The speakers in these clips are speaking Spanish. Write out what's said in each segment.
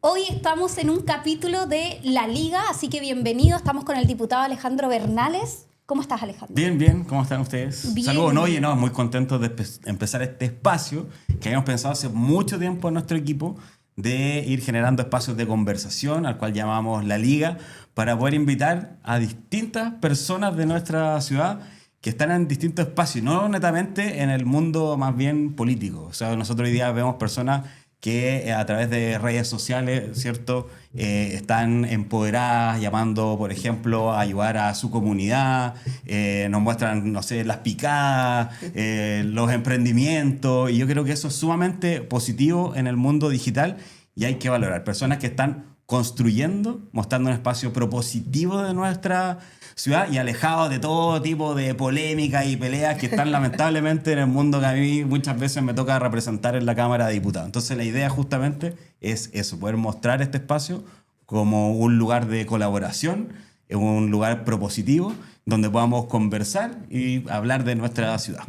Hoy estamos en un capítulo de La Liga, así que bienvenido. Estamos con el diputado Alejandro Bernales. ¿Cómo estás, Alejandro? Bien, bien. ¿Cómo están ustedes? Bien. Saludos. Oye, muy contentos de empezar este espacio que habíamos pensado hace mucho tiempo en nuestro equipo de ir generando espacios de conversación, al cual llamamos La Liga, para poder invitar a distintas personas de nuestra ciudad que están en distintos espacios, no netamente en el mundo más bien político. O sea, nosotros hoy día vemos personas que a través de redes sociales, ¿cierto? Están empoderadas, llamando, por ejemplo, a ayudar a su comunidad, nos muestran, no sé, las picadas, los emprendimientos, y yo creo que eso es sumamente positivo en el mundo digital y hay que valorar. Personas que están construyendo, mostrando un espacio propositivo de nuestra ciudad y alejado de todo tipo de polémicas y peleas que están lamentablemente en el mundo que a mí muchas veces me toca representar en la Cámara de Diputados. Entonces la idea justamente es eso, poder mostrar este espacio como un lugar de colaboración, un lugar propositivo donde podamos conversar y hablar de nuestra ciudad.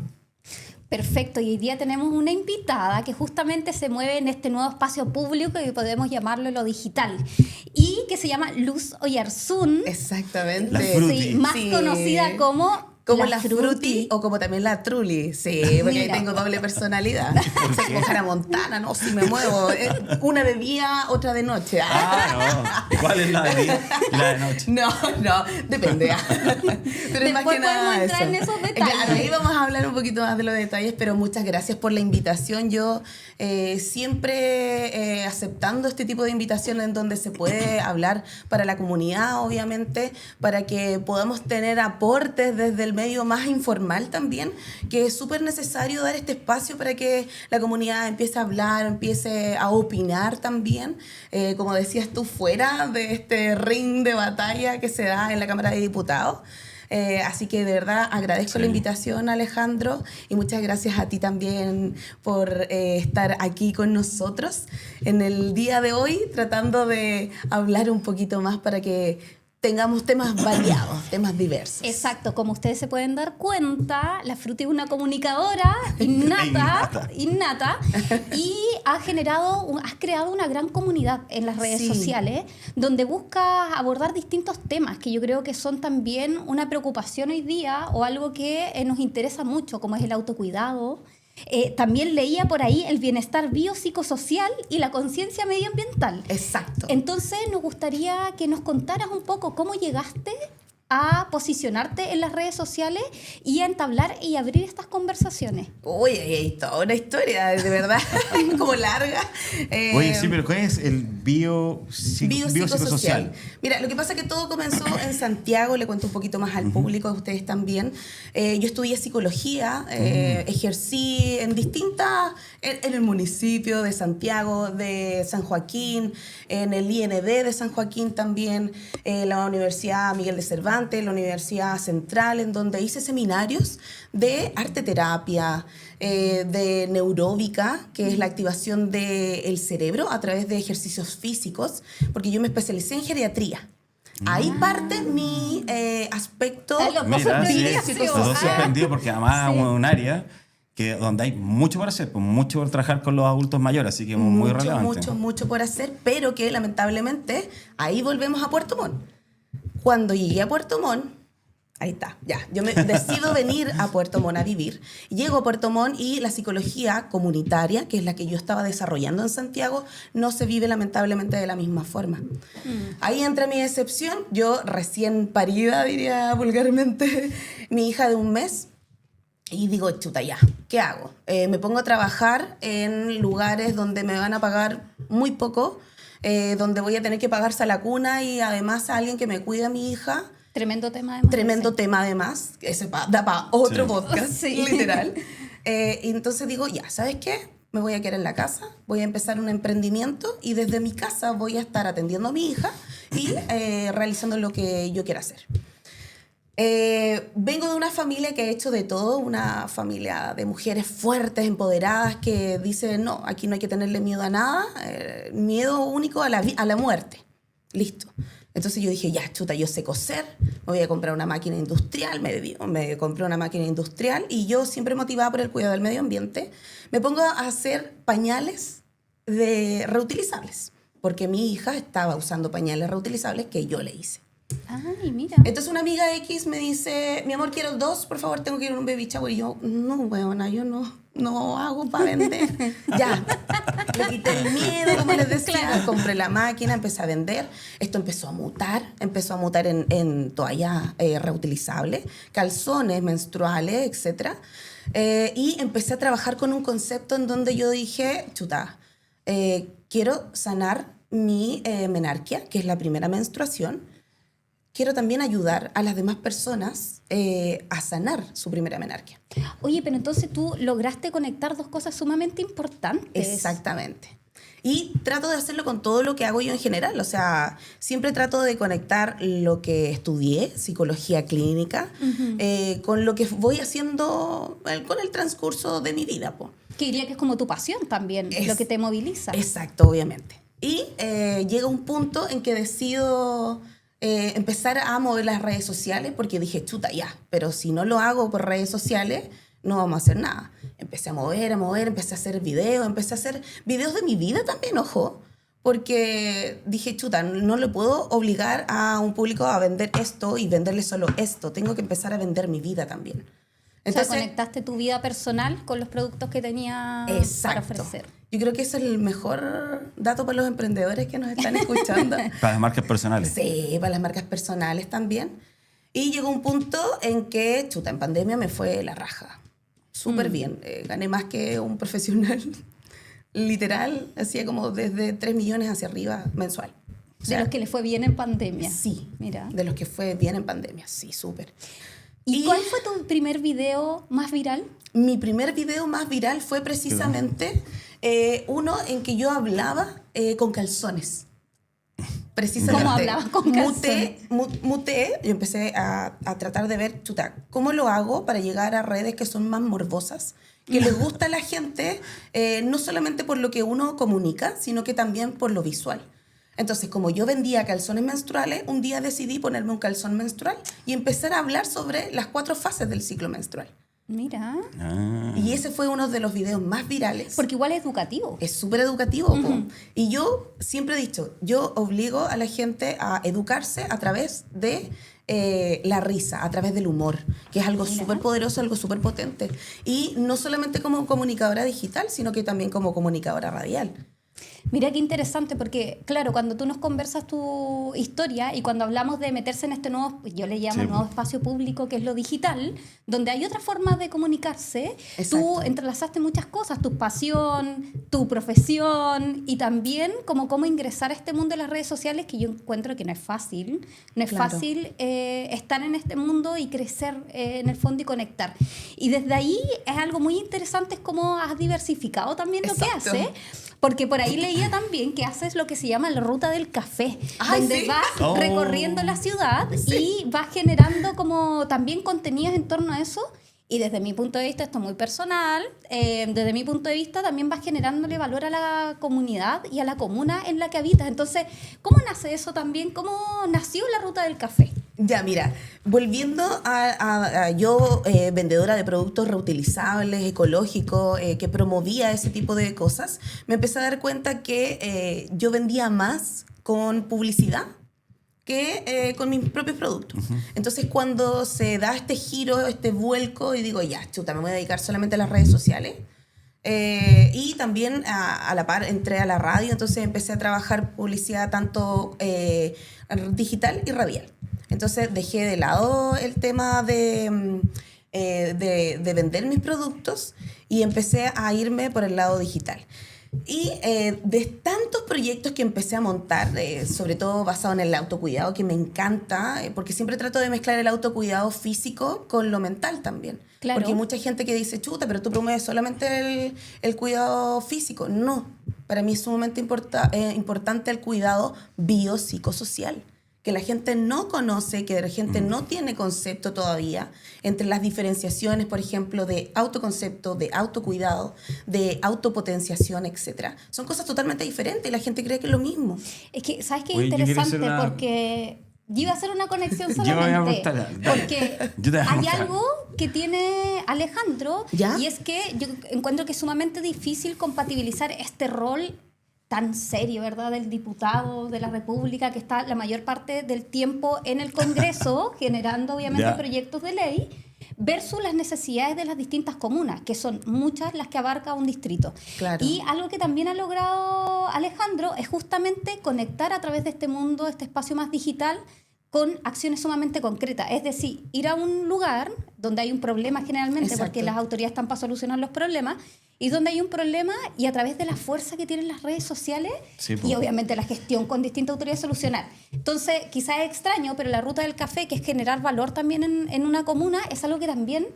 Perfecto, y hoy día tenemos una invitada que justamente se mueve en este nuevo espacio público que podemos llamarlo lo digital y que se llama Luz Oyarzún. Exactamente. La Fruti. Sí, más conocida como la Fruti o como también la Trulli. Sí, porque ahí tengo doble personalidad. Soy como Hannah Montana, ¿no? Si me muevo. Una de día, otra de noche. No. ¿Cuál es la de día y la de noche? No, depende. Pero es más que nada podemos entrar eso. en esos detalles. Claro, ahí vamos a hablar un poquito más de los detalles, pero muchas gracias por la invitación. Yo siempre aceptando este tipo de invitaciones en donde se puede hablar para la comunidad, obviamente, para que podamos tener aportes desde el medio más informal también, que es súper necesario dar este espacio para que la comunidad empiece a hablar, empiece a opinar también, como decías tú, fuera de este ring de batalla que se da en la Cámara de Diputados. Así que de verdad agradezco la invitación, Alejandro, y muchas gracias a ti también por estar aquí con nosotros en el día de hoy, tratando de hablar un poquito más para que tengamos temas variados, temas diversos. Exacto, como ustedes se pueden dar cuenta, la Fruti es una comunicadora innata y has creado una gran comunidad en las redes sociales donde buscas abordar distintos temas que yo creo que son también una preocupación hoy día o algo que nos interesa mucho, como es el autocuidado. También leía por ahí el bienestar biopsicosocial y la conciencia medioambiental. Exacto. Entonces nos gustaría que nos contaras un poco cómo llegaste a posicionarte en las redes sociales y a entablar y abrir estas conversaciones. Uy, hay toda una historia, de verdad, como larga. Oye, sí, pero ¿qué es el biopsicosocial? Mira, lo que pasa es que todo comenzó en Santiago, le cuento un poquito más al público, a ustedes también. Yo estudié psicología, ejercí en en el municipio de Santiago, de San Joaquín, en el IND de San Joaquín también, la Universidad Miguel de Cervantes, la Universidad Central, en donde hice seminarios de arteterapia, de neuróbica, que es la activación del cerebro a través de ejercicios físicos, porque yo me especialicé en geriatría. Ahí parte mi aspecto Mira, sí, todo sorprendido porque además es un área donde hay mucho por hacer, mucho por trabajar con los adultos mayores, así que muy relevante. Mucho por hacer, pero que lamentablemente ahí volvemos a Puerto Montt. Cuando llegué a Puerto Montt, ahí está, ya, yo me decido venir a Puerto Montt a vivir. Llego a Puerto Montt y la psicología comunitaria, que es la que yo estaba desarrollando en Santiago, no se vive lamentablemente de la misma forma. Ahí entra mi decepción, yo recién parida, diría vulgarmente, mi hija de 1 mes, y digo, chuta, ya, ¿qué hago? Me pongo a trabajar en lugares donde me van a pagar muy poco, donde voy a tener que pagarse a la cuna y además a alguien que me cuide a mi hija. Tremendo tema además. Tremendo tema además, ese da para otro podcast, literal. Y entonces digo, ya, ¿sabes qué? Me voy a quedar en la casa, voy a empezar un emprendimiento y desde mi casa voy a estar atendiendo a mi hija y realizando lo que yo quiera hacer. Vengo de una familia que ha hecho de todo, una familia de mujeres fuertes, empoderadas, que dicen, no, aquí no hay que tenerle miedo a nada, miedo único a la muerte. Listo. Entonces yo dije, ya, chuta, yo sé coser, me voy a comprar una máquina industrial, me compré una máquina industrial y yo siempre motivada por el cuidado del medio ambiente, me pongo a hacer pañales reutilizables. porque mi hija estaba usando pañales reutilizables que yo le hice. Ay, mira. Entonces una amiga X me dice, mi amor, quiero 2, por favor, tengo que ir a un baby shower. Y yo, no, weona, yo no hago para vender. Ya, le quité el miedo, como les decía, compré la máquina, empecé a vender. Esto empezó a mutar en toallas reutilizables, calzones menstruales, etc. Y empecé a trabajar con un concepto en donde yo dije, chuta, quiero sanar mi menarquia, que es la primera menstruación. Quiero también ayudar a las demás personas a sanar su primera menarquia. Oye, pero entonces tú lograste conectar dos cosas sumamente importantes. Exactamente. Y trato de hacerlo con todo lo que hago yo en general. O sea, siempre trato de conectar lo que estudié, psicología clínica, con lo que voy haciendo con el transcurso de mi vida, po. Que diría que es como tu pasión también, lo que te moviliza. Exacto, obviamente. Y llega un punto en que decido empezar a mover las redes sociales porque dije, chuta, ya, pero si no lo hago por redes sociales, no vamos a hacer nada. Empecé a mover, empecé a hacer videos de mi vida también, ojo, porque dije, chuta, no le puedo obligar a un público a vender esto y venderle solo esto, tengo que empezar a vender mi vida también. Entonces, o sea, conectaste tu vida personal con los productos que tenía para ofrecer. Yo creo que ese es el mejor dato para los emprendedores que nos están escuchando. Para las marcas personales. Sí, para las marcas personales también. Y llegó un punto en que, chuta, en pandemia me fue la raja. Súper bien. Gané más que un profesional. Literal, hacía como desde 3 millones hacia arriba mensual. O sea, de los que le fue bien en pandemia. Sí, mira. De los que fue bien en pandemia, sí, súper. ¿Y cuál fue tu primer video más viral? Mi primer video más viral fue precisamente uno en que yo hablaba con calzones. Precisamente. ¿Cómo hablabas con calzones? Muté, yo empecé a tratar de ver, chuta, ¿cómo lo hago para llegar a redes que son más morbosas? Que les gusta a la gente, no solamente por lo que uno comunica, sino que también por lo visual. Entonces, como yo vendía calzones menstruales, un día decidí ponerme un calzón menstrual y empezar a hablar sobre las 4 fases del ciclo menstrual. Mira. Y ese fue uno de los videos más virales. Porque igual es educativo. Es súper educativo. Y yo siempre he dicho, yo obligo a la gente a educarse a través de la risa, a través del humor, que es algo súper poderoso, algo súper potente. Y no solamente como comunicadora digital, sino que también como comunicadora radial. Mira qué interesante, porque claro, cuando tú nos conversas tu historia y cuando hablamos de meterse en este nuevo, yo le llamo nuevo espacio público, que es lo digital, donde hay otras formas de comunicarse, tú entrelazaste muchas cosas, tu pasión, tu profesión y también como cómo ingresar a este mundo de las redes sociales, que yo encuentro que no es fácil, fácil estar en este mundo y crecer en el fondo y conectar. Y desde ahí es algo muy interesante, es cómo has diversificado también lo que haces. Porque por ahí leía también que haces lo que se llama la ruta del café, donde vas recorriendo la ciudad y vas generando como también contenidos en torno a eso. Y desde mi punto de vista, esto es muy personal, desde mi punto de vista también vas generándole valor a la comunidad y a la comuna en la que habitas. Entonces, ¿cómo nace eso también? ¿Cómo nació la ruta del café? Ya, mira, volviendo a yo, vendedora de productos reutilizables, ecológicos, que promovía ese tipo de cosas, me empecé a dar cuenta que yo vendía más con publicidad que con mis propios productos. Entonces, cuando se da este giro, este vuelco, y digo, ya, chuta, me voy a dedicar solamente a las redes sociales, y también a la par entré a la radio, entonces empecé a trabajar publicidad tanto digital y radial. Entonces dejé de lado el tema de vender mis productos y empecé a irme por el lado digital. Y de tantos proyectos que empecé a montar, sobre todo basado en el autocuidado, que me encanta, porque siempre trato de mezclar el autocuidado físico con lo mental también. Claro. Porque hay mucha gente que dice, chuta, pero tú promueves solamente el cuidado físico. No, para mí es sumamente importante el cuidado biopsicosocial, que la gente no conoce, que la gente no tiene concepto todavía entre las diferenciaciones, por ejemplo, de autoconcepto, de autocuidado, de autopotenciación, etc. Son cosas totalmente diferentes y la gente cree que es lo mismo. Es que, ¿sabes qué? Interesante, porque yo iba a hacer una conexión solamente, porque hay algo que tiene Alejandro, y es que yo encuentro que es sumamente difícil compatibilizar este rol tan serio, ¿verdad? Del diputado de la República que está la mayor parte del tiempo en el Congreso generando obviamente proyectos de ley versus las necesidades de las distintas comunas, que son muchas las que abarca un distrito. Claro. Y algo que también ha logrado Alejandro es justamente conectar a través de este mundo, este espacio más digital, con acciones sumamente concretas. Es decir, ir a un lugar donde hay un problema generalmente, Exacto. porque las autoridades están para solucionar los problemas, y donde hay un problema y a través de la fuerza que tienen las redes sociales y obviamente la gestión con distintas autoridades solucionar. Entonces, quizás es extraño, pero la ruta del café, que es generar valor también en una comuna, es algo que también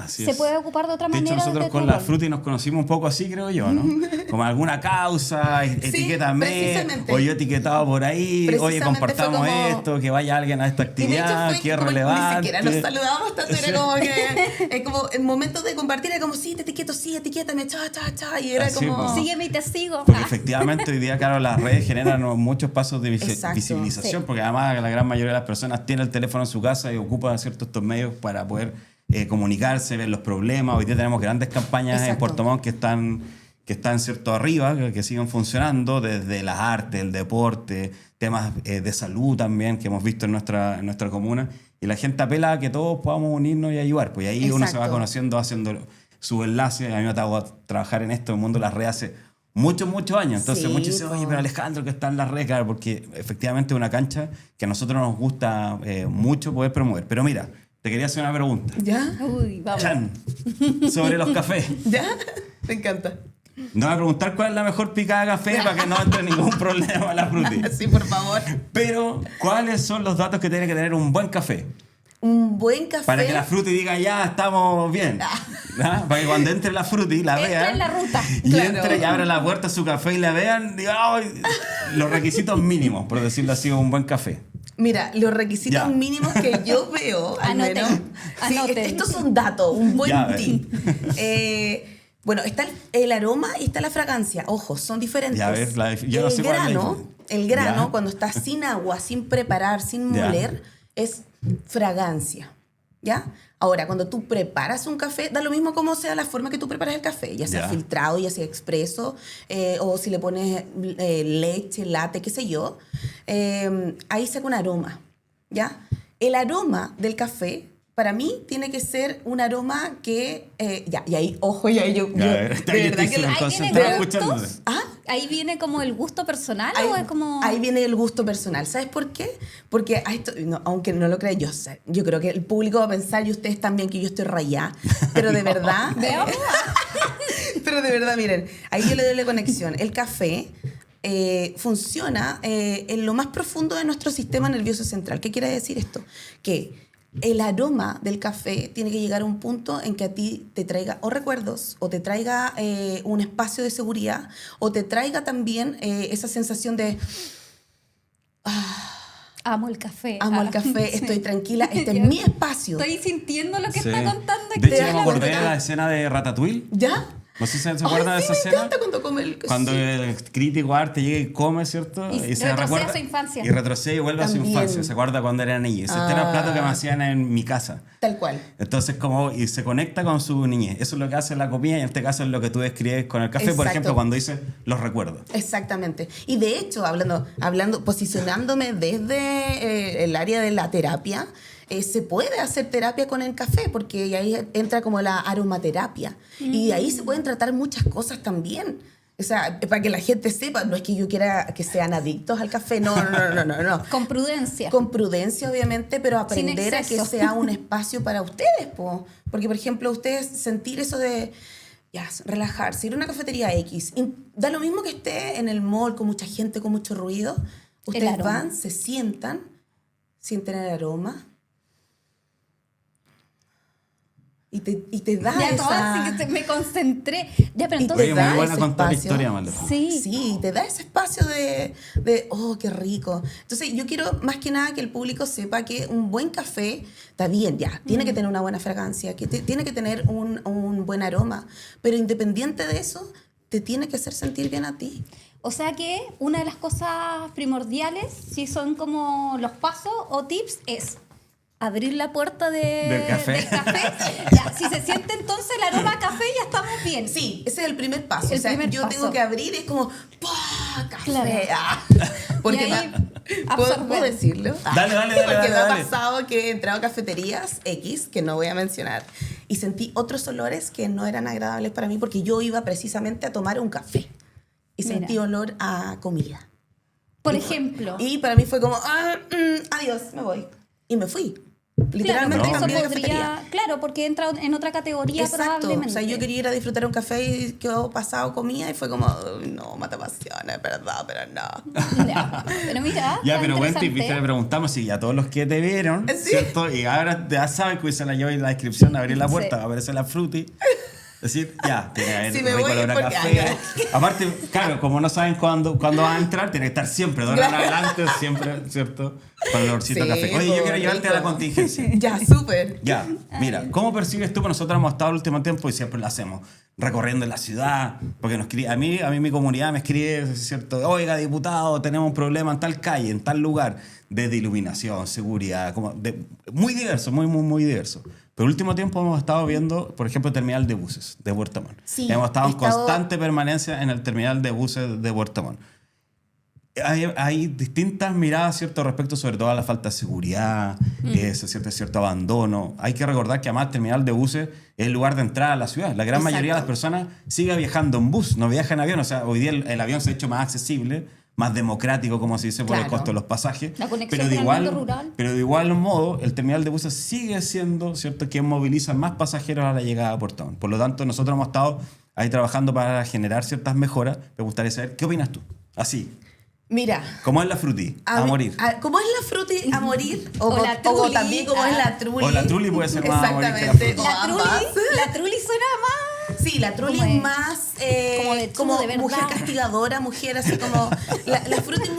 se puede ocupar de otra manera. De hecho, nosotros con la Fruti nos conocimos un poco así, creo yo, ¿no? Como alguna causa, etiquétame, o yo etiquetado por ahí, oye, compartamos esto, que vaya alguien a esta actividad, que es relevante. Ni siquiera nos saludábamos tanto, era como que como en momentos de compartir era como, sí, te etiqueto, sí, etiquétame, cha, y era así, como... Sígueme y te sigo. Porque efectivamente hoy día, claro, las redes generan muchos pasos de visibilización, porque además la gran mayoría de las personas tiene el teléfono en su casa y ocupa ciertos estos medios para poder comunicarse, ver los problemas. Hoy día tenemos grandes campañas en Puerto Montt que están cierto arriba, que siguen funcionando, desde las artes, el deporte, temas de salud también que hemos visto en nuestra comuna, y la gente apela a que todos podamos unirnos y ayudar, pues ahí uno se va conociendo, haciendo su enlace. A mí me ha tocado trabajar en esto, en el mundo de las redes hace muchos años, entonces muchos dicen, oye, pero Alejandro, que está en las redes, claro, porque efectivamente es una cancha que a nosotros nos gusta mucho poder promover. Pero mira, te quería hacer una pregunta. ¿Ya? Uy, vamos. Chan, sobre los cafés. ¿Ya? Me encanta. No voy a preguntar cuál es la mejor picada de café para que no entre ningún problema a la Fruti. Sí, por favor. Pero, ¿cuáles son los datos que tiene que tener un buen café? Un buen café. Para que la Fruti diga, ya estamos bien. ¿Ah? Para que cuando entre la Fruti la vean. En la ruta. Y entre y abra la puerta a su café y la vean. Diga, "Ay", los requisitos mínimos, por decirlo así, un buen café. Mira, los requisitos mínimos que yo veo, al menos. Sí, estos son datos, un buen tip. Bueno, está el aroma y está la fragancia. Ojo, son diferentes. Ya, a ver, yo no sé el grano, cuando está sin agua, sin preparar, sin moler, es fragancia. ¿Ya? Ahora, cuando tú preparas un café, da lo mismo como sea la forma que tú preparas el café, ya sea filtrado, ya sea expreso, o si le pones leche, latte, qué sé yo, ahí saca un aroma, ¿ya? El aroma del café, para mí, tiene que ser un aroma que... y ahí, ojo, y ahí yo de verdad que... ¿Ahí viene como el gusto personal o es como...? Ahí viene el gusto personal. ¿Sabes por qué? Porque, aunque no lo crean, yo creo que el público va a pensar, y ustedes también, que yo estoy rayada. Pero de verdad... Pero de verdad, miren, ahí yo le doy la conexión. El café funciona en lo más profundo de nuestro sistema nervioso central. ¿Qué quiere decir esto? Que el aroma del café tiene que llegar a un punto en que a ti te traiga o recuerdos, o te traiga un espacio de seguridad, o te traiga también esa sensación de... amo el café. Amo el café, estoy tranquila, este es mi espacio. Estoy sintiendo lo que está contando. De hecho, me acordé de la escena de Ratatouille. ¿Ya? No sé si se acuerdan de esa escena. Me encanta cuando come el... Cuando el crítico arte llega y come, ¿cierto? Y se recuerda a su infancia. Y retrocede y vuelve a su infancia. Se acuerda cuando era niña. Ese era el plato que me hacían en mi casa. Tal cual. Entonces, y se conecta con su niñez. Eso es lo que hace la comida, y en este caso es lo que tú describes con el café, por ejemplo, cuando dices los recuerdos. Exactamente. Y de hecho, posicionándome desde el área de la terapia, se puede hacer terapia con el café, porque ahí entra como la aromaterapia. Y de ahí se pueden tratar muchas cosas también. O sea, para que la gente sepa, no es que yo quiera que sean adictos al café, no. Con prudencia. Con prudencia, obviamente, pero aprender a que sea un espacio para ustedes, porque, por ejemplo, ustedes sentir eso de... relajarse, ir a una cafetería X, da lo mismo que esté en el mall con mucha gente, con mucho ruido. Ustedes van, se sientan el aroma y te da esa... me concentré. Pero entonces... Oye, muy buena contar la historia, Maldo. Sí, te da ese espacio de oh, qué rico. Entonces, yo quiero más que nada que el público sepa que un buen café está bien, tiene que tener una buena fragancia, que tiene que tener un buen aroma, pero independiente de eso, te tiene que hacer sentir bien a ti. O sea que una de las cosas primordiales, si son como los pasos o tips, es abrir la puerta del café. Si se siente entonces el aroma a café, ya estamos bien. Sí, ese es el primer paso. Tengo que abrir, es como... ¡pah! café. Claro. Porque Y ahí ¿puedo absorber. decirlo? Dale. Porque me ha Dale. pasado que he entrado a cafeterías X, que no voy a mencionar, y sentí otros olores que no eran agradables para mí porque yo iba precisamente a tomar un café. Y Mira. sentí olor a comida. Por ejemplo. Y para mí fue como, adiós, me voy. Y me fui. Literalmente claro, cambié de porque eso cafetería. podría, claro, porque entra en otra categoría Exacto. probablemente. O sea, yo quería ir a disfrutar un café y quedó pasado comida y fue como, no, mata pasiones, verdad, pero no. Ya, pero mira. Ya, está pero bueno, interesante. viste, le preguntamos si a todos los que te vieron, Sí. ¿cierto? Y ahora ya saben que se la llevo en la descripción, abrir la puerta, Sí. va a aparecer la fruity. Es decir, ya, tiene que haber Sí, me rico voy olor a porque- café. Aparte, claro, como no saben cuándo vas a entrar, tiene que estar siempre, de ahora en adelante, siempre, ¿cierto? Con el olorcito Sí, a café. Oye, yo quiero llevarte a la rico. contingencia. Ya, súper. Ya, mira, ¿cómo percibes tú? Pues nosotros hemos estado el último tiempo y siempre lo hacemos, recorriendo la ciudad, porque a mí mi comunidad me escribe, ¿cierto? Oiga, diputado, tenemos un problema en tal calle, en tal lugar, desde iluminación, seguridad, muy diverso, muy diverso. Pero el último tiempo hemos estado viendo, por ejemplo, el terminal de buses de Puerto Montt. Sí, hemos estado en he estado- constante permanencia en el terminal de buses de Puerto Montt. Hay distintas miradas, ¿cierto?, respecto sobre todo a la falta de seguridad, cierto abandono. Hay que recordar que además el terminal de buses es el lugar de entrada a la ciudad. La gran Exacto. mayoría de las personas sigue viajando en bus, no viaja en avión. O sea, hoy día el avión se ha hecho más accesible, más democrático, como se dice, por el Claro. costo de los pasajes. La conexión Pero de con el igual, mundo rural. pero de igual modo, el terminal de buses sigue siendo, ¿cierto?, quien moviliza más pasajeros a la llegada a Puerto Montt. Por lo tanto, nosotros hemos estado ahí trabajando para generar ciertas mejoras. Me gustaría saber, ¿qué opinas tú? Así, Mira. ¿cómo es la fruti? A morir. ¿Cómo es la fruti a morir? O la o truli. también cómo es la truli. O la truli puede ser más a morir que la Exactamente. fruti. O ambas. La truli suena más. Sí, la truli Como es es- más como de como de verdad. mujer castigadora, mujer así como... La fruti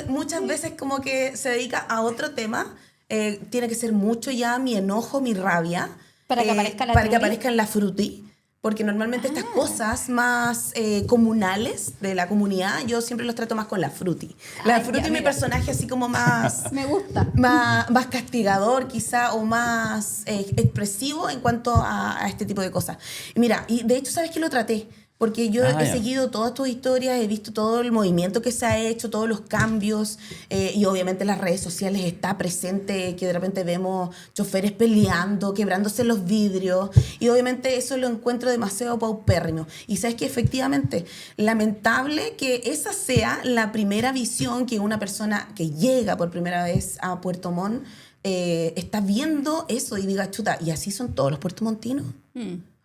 muchas veces como que se dedica a otro tema. Tiene que ser mucho ya mi enojo, mi rabia. Para que aparezca la para que truli. aparezca en la fruti. Porque normalmente estas cosas más comunales de la comunidad, yo siempre los trato más con la fruti. La Ay, fruti ya, es mi mira. personaje así como más... Me gusta. más castigador quizá o más expresivo en cuanto a este tipo de cosas. Y mira, y de hecho, ¿sabes que lo traté? Porque yo he ya. seguido todas tus historias, he visto todo el movimiento que se ha hecho, todos los cambios, y obviamente en las redes sociales está presente que de repente vemos choferes peleando, quebrándose los vidrios, y obviamente eso lo encuentro demasiado paupérrimo. Y sabes que efectivamente, lamentable que esa sea la primera visión que una persona que llega por primera vez a Puerto Montt está viendo eso y diga, chuta, ¿y así son todos los puertomontinos?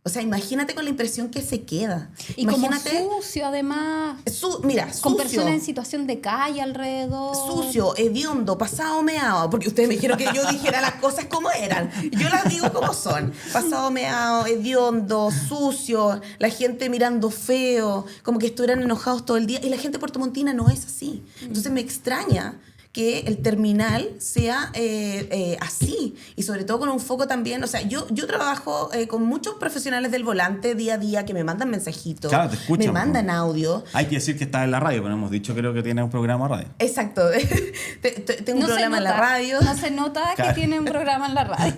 O sea, imagínate con la impresión que se queda. Y Imagínate, como sucio, además. mira, Con sucio, personas en situación de calle alrededor. sucio, hediondo, pasado meado, porque ustedes me dijeron que yo dijera las cosas como eran. Yo las digo como son. Pasado meado, hediondo, sucio, la gente mirando feo, como que estuvieran enojados todo el día. Y la gente puertomontina no es así. Entonces me extraña que el terminal sea así y sobre todo con un foco también, o sea, yo trabajo con muchos profesionales del volante día a día que me mandan mensajitos, Claro, te escuchan, me mandan audio. Hay que decir que está en la radio, pero hemos dicho creo que tiene un programa de radio. Exacto, tengo un No se programa en la nota, radio. No se nota Claro. que tiene un programa en la radio.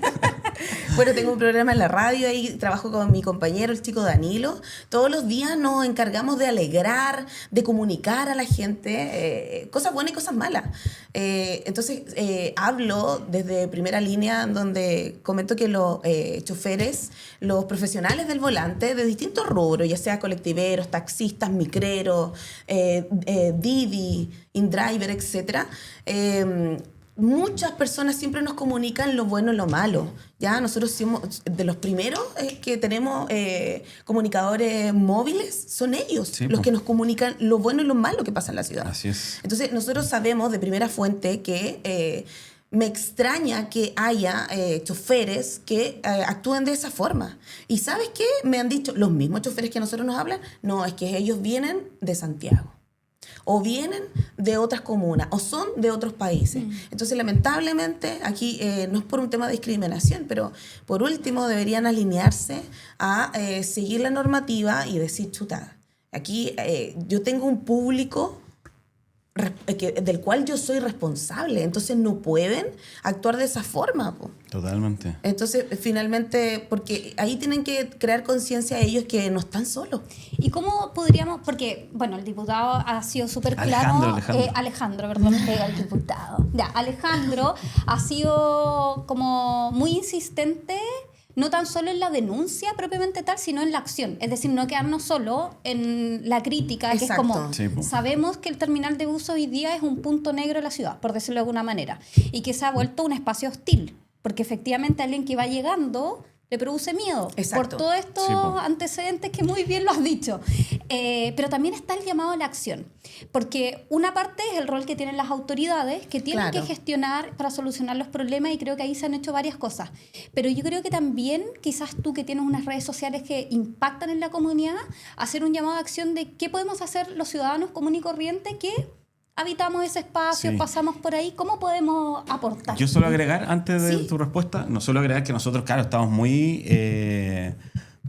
Bueno, tengo un programa en la radio, ahí trabajo con mi compañero, el chico Danilo. Todos los días nos encargamos de alegrar, de comunicar a la gente, cosas buenas y cosas malas. Entonces, hablo desde primera línea, donde comento que los choferes, los profesionales del volante de distintos rubros, ya sea colectiveros, taxistas, micreros, Didi, InDriver, etc., muchas personas siempre nos comunican lo bueno y lo malo. Ya nosotros somos de los primeros que tenemos comunicadores móviles, son ellos Sí, los po. que nos comunican lo bueno y lo malo que pasa en la ciudad. Así es. Entonces nosotros sabemos de primera fuente que me extraña que haya choferes que actúen de esa forma. ¿Y sabes qué? Me han dicho los mismos choferes que a nosotros nos hablan, no, es que ellos vienen de Santiago. O vienen de otras comunas, o son de otros países. Entonces, lamentablemente, aquí no es por un tema de discriminación, pero por último deberían alinearse a seguir la normativa y decir, chuta, aquí yo tengo un público del cual yo soy responsable. Entonces no pueden actuar de esa forma, po. Totalmente. Entonces, finalmente, porque ahí tienen que crear conciencia ellos que no están solos. ¿Y cómo podríamos? Porque, bueno, el diputado ha sido súper claro. Alejandro, perdón, el diputado. Ya, Alejandro ha sido como muy insistente, no tan solo en la denuncia propiamente tal, sino en la acción. Es decir, no quedarnos solo en la crítica, que es como, sabemos que el terminal de buses hoy día es un punto negro de la ciudad, por decirlo de alguna manera, y que se ha vuelto un espacio hostil, porque efectivamente alguien que va llegando le produce miedo. Exacto. Por todos estos antecedentes que muy bien lo has dicho. Pero también está el llamado a la acción, porque una parte es el rol que tienen las autoridades, que tienen que gestionar para solucionar los problemas, y creo que ahí se han hecho varias cosas. Pero yo creo que también, quizás tú que tienes unas redes sociales que impactan en la comunidad, hacer un llamado a acción de qué podemos hacer los ciudadanos comunes y corrientes que habitamos ese espacio, pasamos por ahí, ¿cómo podemos aportar? Yo suelo agregar, antes de tu respuesta, que nosotros, claro, estamos muy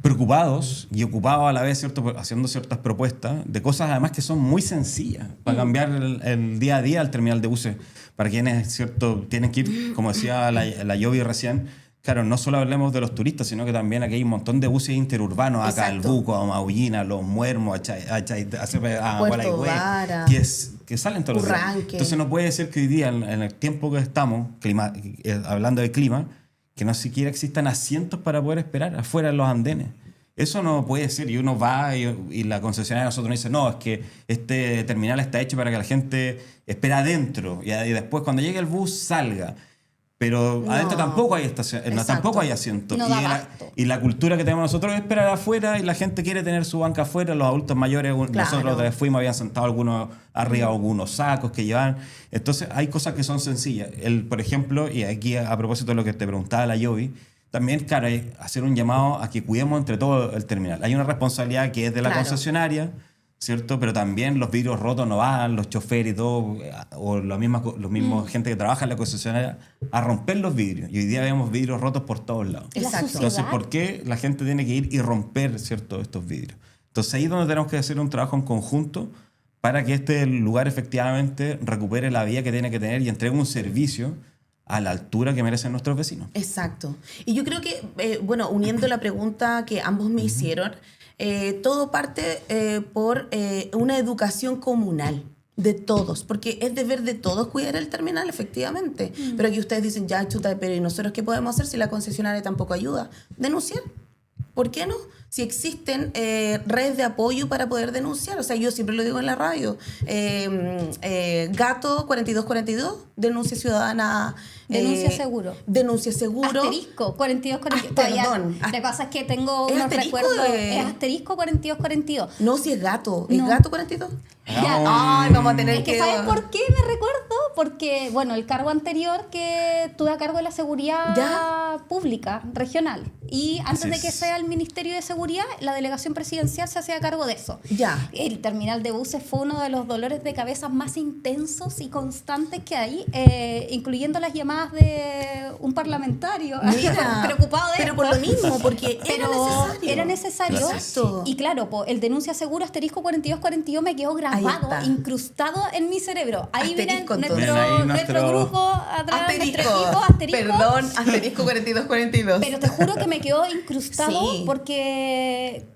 preocupados y ocupados a la vez, ¿cierto?, haciendo ciertas propuestas de cosas además que son muy sencillas para cambiar el día a día al terminal de buses. Para quienes, ¿cierto?, tienen que ir, como decía la Yobi recién, claro, no solo hablemos de los turistas, sino que también aquí hay un montón de buses interurbanos, acá al Buco, a Maullina, Los Muermos, a Gualeguay, que salen todos los días. Entonces no puede ser que hoy día, en el tiempo que estamos, hablando de clima, que no siquiera existan asientos para poder esperar afuera en los andenes. Eso no puede ser. Y uno va y la concesionaria de nosotros nos dice, no, es que este terminal está hecho para que la gente espere adentro y después cuando llegue el bus salga. Pero adentro tampoco hay tampoco hay asientos. Y la cultura que tenemos nosotros es esperar afuera, y la gente quiere tener su banca afuera. Los adultos mayores, nosotros otra vez fuimos, habían sentado algunos arriba, algunos sacos que llevaban. Entonces hay cosas que son sencillas. Por ejemplo, y aquí a propósito de lo que te preguntaba la Yobi, también, claro, hay hacer un llamado a que cuidemos entre todo el terminal. Hay una responsabilidad que es de la concesionaria, ¿cierto? Pero también los vidrios rotos no van, los choferes y todo, o los mismos gente que trabaja en la concesionaria, a romper los vidrios. Y hoy día vemos vidrios rotos por todos lados. Exacto. Entonces, ¿por qué la gente tiene que ir y romper, ¿cierto?, estos vidrios? Entonces, ahí es donde tenemos que hacer un trabajo en conjunto para que este lugar efectivamente recupere la vía que tiene que tener y entregue un servicio a la altura que merecen nuestros vecinos. Exacto. Y yo creo que, uniendo la pregunta que ambos me hicieron, todo parte por una educación comunal de todos, porque es deber de todos cuidar el terminal, efectivamente. Pero aquí ustedes dicen, ya, chuta, pero ¿y nosotros qué podemos hacer si la concesionaria tampoco ayuda? Denunciar. ¿Por qué no? Si existen redes de apoyo para poder denunciar. O sea, yo siempre lo digo en la radio. Gato 4242, denuncia ciudadana. Denuncia seguro. Denuncia seguro. Asterisco 4242. Perdón. Lo que pasa es que tengo unos recuerdos. Es asterisco 4242. No, si es gato. ¿Es gato 42? Ay, vamos a tener que... ¿Sabes por qué me recuerdo? Porque, el cargo anterior que tuve a cargo de la seguridad pública regional. Y antes de que sea el Ministerio de Seguridad, la delegación presidencial se hacía cargo de eso. Ya. El terminal de buses fue uno de los dolores de cabeza más intensos y constantes que hay, incluyendo las llamadas de un parlamentario preocupado de pero esto. Por lo mismo, porque era necesario. Exacto. Y claro, el denuncia seguro asterisco 4242 me quedó grabado, incrustado en mi cerebro. Ahí miren nuestro grupo atrás, asterisco. Nuestro equipo, asterisco. Perdón, asterisco 4242. Pero te juro que me quedó incrustado porque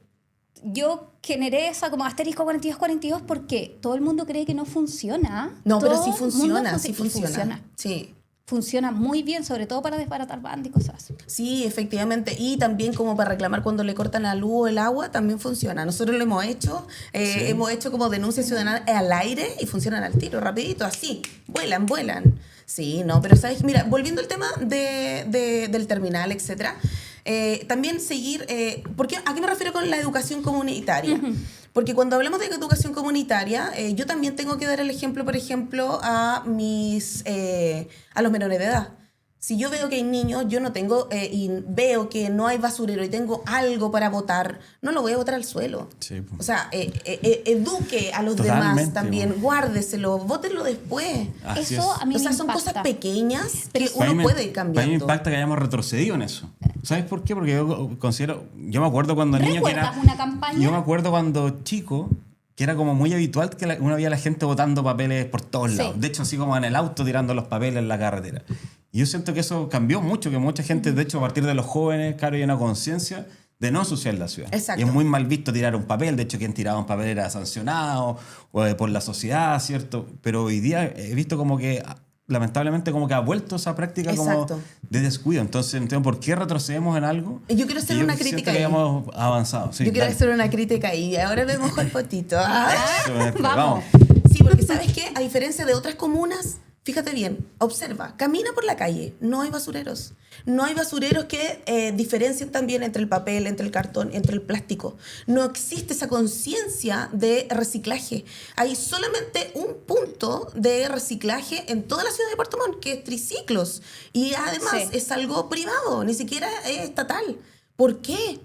yo generé esa como asterisco 4242 porque todo el mundo cree que no funciona. No, todo pero sí funciona, sí funciona. Sí. Funciona muy bien, sobre todo para desbaratar bandas y cosas así. Sí, efectivamente. Y también como para reclamar cuando le cortan la luz o el agua, también funciona. Nosotros lo hemos hecho. Hemos hecho como denuncia ciudadana al aire y funcionan al tiro, rapidito, así. Vuelan. Sí, no, pero sabes, mira, volviendo al tema del terminal, etcétera, también seguir, porque ¿a qué me refiero con la educación comunitaria? Porque cuando hablamos de educación comunitaria, yo también tengo que dar el ejemplo, por ejemplo, a los menores de edad. Si yo veo que hay niños, yo no tengo, y veo que no hay basurero y tengo algo para botar, no lo voy a botar al suelo. Sí. O sea, eduque a los demás también, guárdeselo, bótenlo después. Así eso a mí me impacta. Son cosas pequeñas que uno puede ir cambiando. A mí me impacta que hayamos retrocedido en eso. ¿Sabes por qué? Porque yo me acuerdo cuando niño que era... una campaña? Yo me acuerdo cuando chico, que era como muy habitual que uno veía a la gente botando papeles por todos lados. De hecho, así como en el auto tirando los papeles en la carretera. Y yo siento que eso cambió mucho, que mucha gente, de hecho, a partir de los jóvenes, claro, hay una conciencia de no ensuciar la ciudad. Exacto. Y es muy mal visto tirar un papel. De hecho, quien tiraba un papel era sancionado por la sociedad, ¿cierto? Pero hoy día he visto como que, lamentablemente, como que ha vuelto esa práctica como de descuido. Entonces, entiendo por qué retrocedemos en algo. Yo quiero hacer una crítica ahí. Que habíamos avanzado. Sí, yo quiero hacer una crítica ahí. Ahora me mojo el potito. Vamos. Sí, porque ¿sabes qué? A diferencia de otras comunas, fíjate bien, observa, camina por la calle, no hay basureros. No hay basureros que diferencien también entre el papel, entre el cartón, entre el plástico. No existe esa conciencia de reciclaje. Hay solamente un punto de reciclaje en toda la ciudad de Puerto Montt, que es Triciclos. Y además es algo privado, ni siquiera es estatal. ¿Por qué?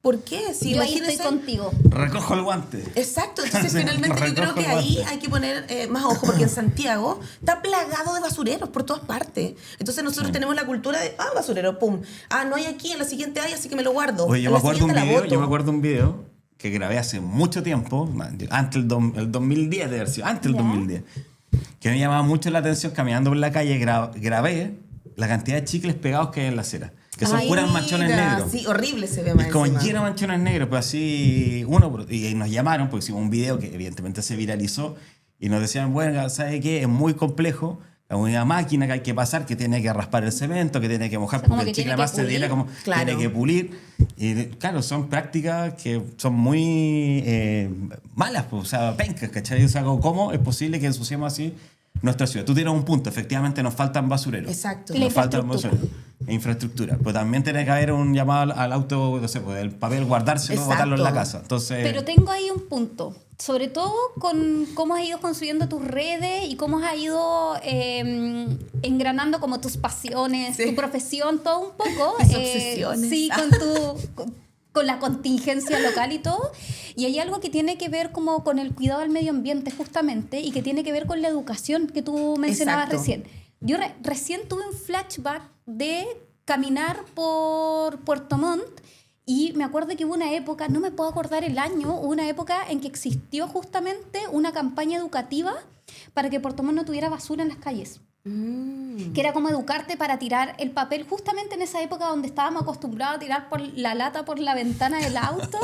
¿Por qué? Si yo ahí estoy contigo. Recojo el guante. Exacto, entonces finalmente yo creo que ahí hay que poner más ojo, porque en Santiago está plagado de basureros por todas partes. Entonces nosotros tenemos la cultura de, basurero, pum. No hay aquí, en la siguiente hay, así que me lo guardo. Oye, yo me acuerdo un video que grabé hace mucho tiempo, antes el 2010 de haber sido, antes del 2010, que me llamaba mucho la atención caminando por la calle, grabé la cantidad de chicles pegados que hay en la acera. Que son puras manchones negros. Sí, horrible se ve más. Es como encima. lleno de manchones negros, pues así y nos llamaron porque hicimos un video que evidentemente se viralizó y nos decían, bueno, ¿sabe qué? Es muy complejo, es una máquina que hay que pasar, que tiene que raspar el cemento, que tiene que mojar, porque el chicle además se diera como tiene que pulir. Y claro, son prácticas que son muy malas, pues, o sea, pencas, ¿cachai? O sea, ¿cómo es posible que ensuciemos así nuestra ciudad? Tú tienes un punto, efectivamente nos faltan basureros. Exacto. Nos faltan basureros. Infraestructura. Pues también tiene que haber un llamado al auto, no sé, pues el papel guardárselo, botarlo en la casa. Entonces, pero tengo ahí un punto, sobre todo con cómo has ido construyendo tus redes y cómo has ido engranando como tus pasiones, tu profesión, todo un poco. Mis obsesiones. Sí, con la contingencia local y todo. Y hay algo que tiene que ver como con el cuidado del medio ambiente justamente y que tiene que ver con la educación que tú mencionabas recién. Yo recién tuve un flashback de caminar por Puerto Montt y me acuerdo que hubo una época, no me puedo acordar el año, hubo una época en que existió justamente una campaña educativa para que Puerto Montt no tuviera basura en las calles. Que era como educarte para tirar el papel justamente en esa época donde estábamos acostumbrados a tirar por la lata por la ventana del auto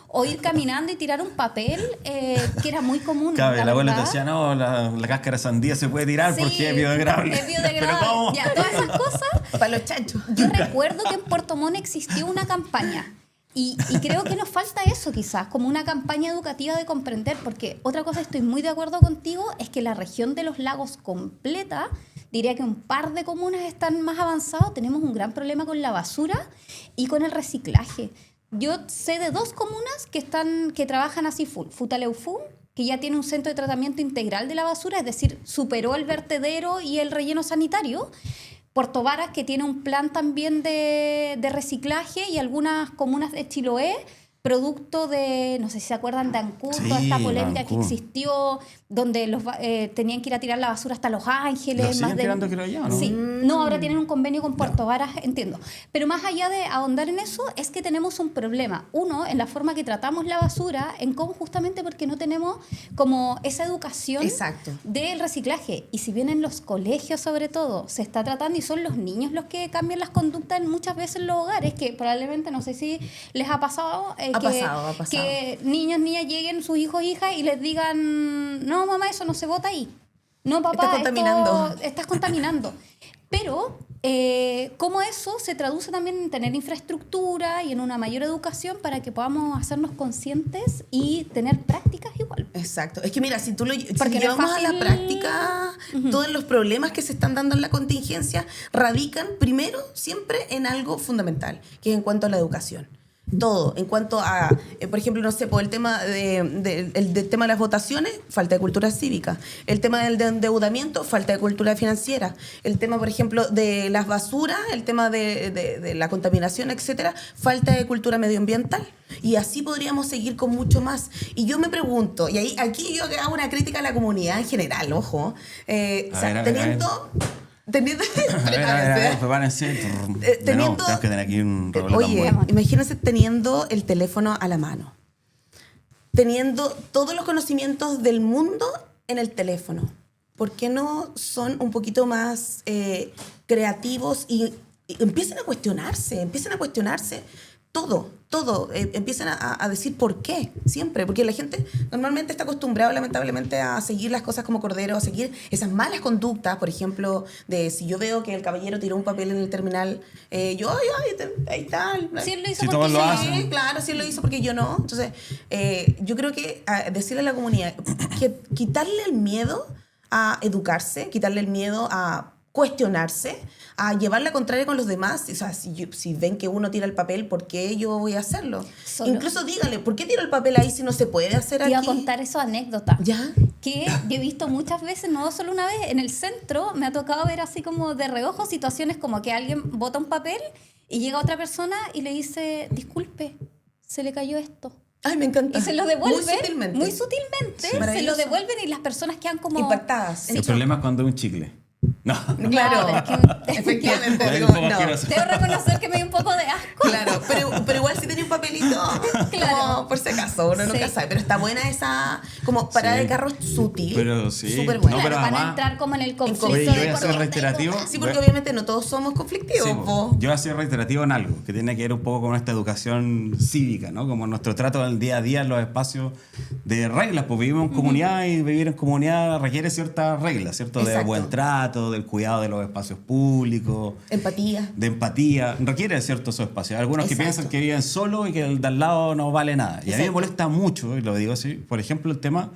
o ir caminando y tirar un papel que era muy común. Claro, el abuelo te decía, no, la cáscara de sandía se puede tirar porque es biodegradable. Es biodegradable. ¿Pero cómo? Ya, todas esas cosas. Para los chanchos. Yo recuerdo que en Puerto Montt existió una campaña. Y creo que nos falta eso quizás, como una campaña educativa de comprender, porque otra cosa, estoy muy de acuerdo contigo, es que la región de los lagos completa, diría que un par de comunas están más avanzados, tenemos un gran problema con la basura y con el reciclaje. Yo sé de 2 comunas que trabajan así full. Futaleufú, que ya tiene un centro de tratamiento integral de la basura, es decir, superó el vertedero y el relleno sanitario. Puerto Varas, que tiene un plan también de reciclaje, y algunas comunas de Chiloé, producto de, no sé si se acuerdan de Ancud, toda esta polémica que existió, donde tenían que ir a tirar la basura hasta Los Ángeles. ¿Lo siguen tirando, creo yo, no? Sí. No, ahora tienen un convenio con Puerto Varas, entiendo. Pero más allá de ahondar en eso, es que tenemos un problema. Uno, en la forma que tratamos la basura, en cómo justamente porque no tenemos como esa educación del reciclaje. Y si bien en los colegios, sobre todo, se está tratando, y son los niños los que cambian las conductas muchas veces en los hogares, que probablemente, no sé si les ha pasado, ha pasado. Que niños, niñas lleguen, sus hijos, hijas, y les digan, no, mamá, eso no se bota ahí. No, papá, estás contaminando. Pero cómo eso se traduce también en tener infraestructura y en una mayor educación para que podamos hacernos conscientes y tener prácticas igual. Exacto. Es que mira, si llevamos a la práctica, todos los problemas que se están dando en la contingencia radican primero siempre en algo fundamental, que es en cuanto a la educación. Todo, en cuanto a, por ejemplo, no sé, por el tema del tema de las votaciones, falta de cultura cívica. El tema del endeudamiento, falta de cultura financiera. El tema, por ejemplo, de las basuras, el tema de la contaminación, etcétera, falta de cultura medioambiental. Y así podríamos seguir con mucho más. Y yo me pregunto, y aquí yo hago una crítica a la comunidad en general, ojo, prepárense. Tenemos que tener aquí un Oye, imagínense teniendo el teléfono a la mano. teniendo todos los conocimientos del mundo en el teléfono? ¿Por qué no son un poquito más creativos y empiecen a cuestionarse todo, empiezan a decir por qué, siempre, porque la gente normalmente está acostumbrada lamentablemente a seguir las cosas como cordero, a seguir esas malas conductas, por ejemplo, de si yo veo que el caballero tiró un papel en el terminal, ahí está. Si él lo hizo Si porque todos lo sí. hacen. Claro, si él lo hizo porque yo no. Entonces, yo creo que decirle a la comunidad que quitarle el miedo a educarse, quitarle el miedo a cuestionarse, a llevar la contraria con los demás. O sea, si ven que uno tira el papel, ¿por qué yo voy a hacerlo? Solo. Incluso díganle, ¿por qué tiro el papel ahí si no se puede hacer Te aquí? iba a contar esa anécdota. ¿Ya? Que yo he visto muchas veces, no solo una vez, en el centro me ha tocado ver así como de reojo situaciones como que alguien bota un papel y llega otra persona y le dice, disculpe, se le cayó esto. Ay, me encanta. Y se lo devuelven. Muy sutilmente. Se lo Maravilloso. devuelven y las personas quedan como... Impactadas. El problema es cuando es un chicle. No. Claro, es que- efectivamente. Es digo, un poco no. asqueroso. Debo reconocer que me dio un poco de asco. Claro, pero igual si tenía un papelito, Claro. como por si acaso, uno nunca Sí. sabe. Pero está buena esa, como parada Sí. de carro sutil. Pero sí. Súper buena. No, pero Claro, para no además- entrar como en el conflicto Oye, yo voy de a por ser qué reiterativo. tengo- Sí, porque obviamente no todos somos conflictivos. Sí, po. yo voy a ser reiterativo en algo que tiene que ver un poco con esta educación cívica, ¿no? Como nuestro trato del día a día en los espacios de reglas, pues vivimos en comunidad y vivir en comunidad requiere ciertas reglas, ¿cierto? De Exacto. buen trato, del cuidado de los espacios públicos, Empatía. de empatía, requiere ciertos esos espacios. Hay algunos que Exacto. piensan que viven solos y que el de al lado no vale nada. Y a mí me Exacto. molesta mucho, y lo digo así, por ejemplo, el tema